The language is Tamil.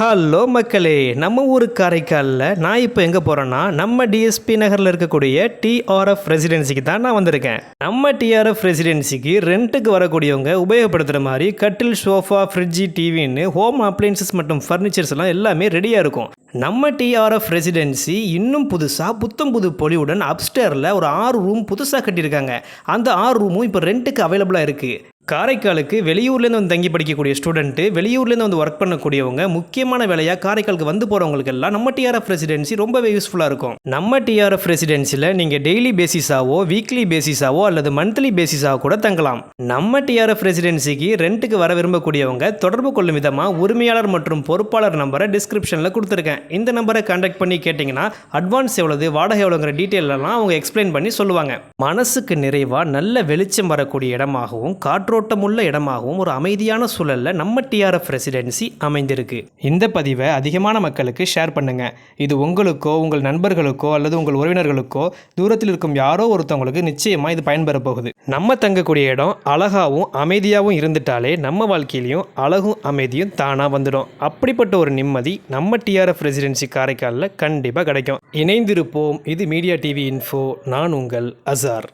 ஹலோ மக்களே, நம்ம ஊர் காரைக்காலில் நான் இப்போ எங்கே போகிறேன்னா நம்ம டிஎஸ்பி நகரில் இருக்கக்கூடிய டிஆர்எஃப் ரெசிடென்சிக்கு தான் நான் வந்திருக்கேன். நம்ம டிஆர்எஃப் ரெசிடென்சிக்கு ரெண்ட்டுக்கு வரக்கூடியவங்க உபயோகப்படுத்துகிற மாதிரி கட்டில், சோஃபா, ஃப்ரிட்ஜி, டிவின்னு ஹோம் அப்ளைன்சஸ் மற்றும் ஃபர்னிச்சர்ஸ் எல்லாம் எல்லாமே ரெடியாக இருக்கும். நம்ம டிஆர்எஃப் ரெசிடென்சி இன்னும் புதுசாக புத்தம் புது பொலிவுடன் அப்ஸ்டேரில் ஒரு 6 ரூம் புதுசாக கட்டியிருக்காங்க. அந்த 6 ரூமும் இப்போ ரெண்ட்டுக்கு அவைலபிளாக இருக்குது. காரைக்காலுக்கு வெளியூர்லேருந்து வந்து தங்கி படிக்கக்கூடிய ஸ்டூடெண்ட்டு, வெளியூர்லேருந்து வந்து ஒர்க் பண்ணக்கூடியவங்க, முக்கியமான வேலையாக காரைக்காலுக்கு வந்து போகிறவங்களுக்கெல்லாம் நம்ம டிஆர்எஃப் ரெசிடென்சி ரொம்பவே யூஸ்ஃபுல்லாக இருக்கும். நம்ம டிஆர்எஃப் ரெசிடென்சியில் நீங்கள் டெய்லி பேசிஸாவோ, வீக்லி பேசிஸாவோ அல்லது மந்த்லி பேசிஸாக கூட தங்கலாம். நம்ம டிஆர்எஃப் ரெசிடென்சிக்கு ரெண்ட்டுக்கு வர விரும்பக்கூடியவங்க தொடர்பு கொள்ளும் விதமாக உரிமையாளர் மற்றும் பொறுப்பாளர் நம்பரை டிஸ்கிரிப்ஷனில் கொடுத்துருக்கேன். இந்த நம்பரை கான்டாக்ட் பண்ணி கேட்டிங்கன்னா அட்வான்ஸ் எவ்வளவு, வாடகை எவ்வளோங்கிற டீட்டெயிலெல்லாம் அவங்க எக்ஸ்பிளைன் பண்ணி சொல்லுவாங்க. மனசுக்கு நிறைவாக நல்ல வெளிச்சம் வரக்கூடிய இடமாகவும் காற்றோட்டமுள்ள இடமாகவும் ஒரு அமைதியான சூழலில் நம்ம டிஆர்எஃப் ரெசிடென்சி அமைந்திருக்கு. இந்த பதிவை அதிகமான மக்களுக்கு ஷேர் பண்ணுங்க. இது உங்களுக்கோ, உங்கள் நண்பர்களுக்கோ அல்லது உங்கள் உறவினர்களுக்கோ, தூரத்தில் இருக்கும் யாரோ ஒருத்தவங்களுக்கு நிச்சயமாக இது பயன்பெற போகுது. நம்ம தங்கக்கூடிய இடம் அழகாகவும் அமைதியாகவும் இருந்துட்டாலே நம்ம வாழ்க்கையிலையும் அழகும் அமைதியும் தானாக வந்துடும். அப்படிப்பட்ட ஒரு நிம்மதி நம்ம டிஆர்எஃப் ரெசிடென்சி காரைக்காலில் கண்டிப்பாக கிடைக்கும். இணைந்திருப்போம். இது மீடியா டிவி இன்ஃபோ. நான் உங்கள் அசார்.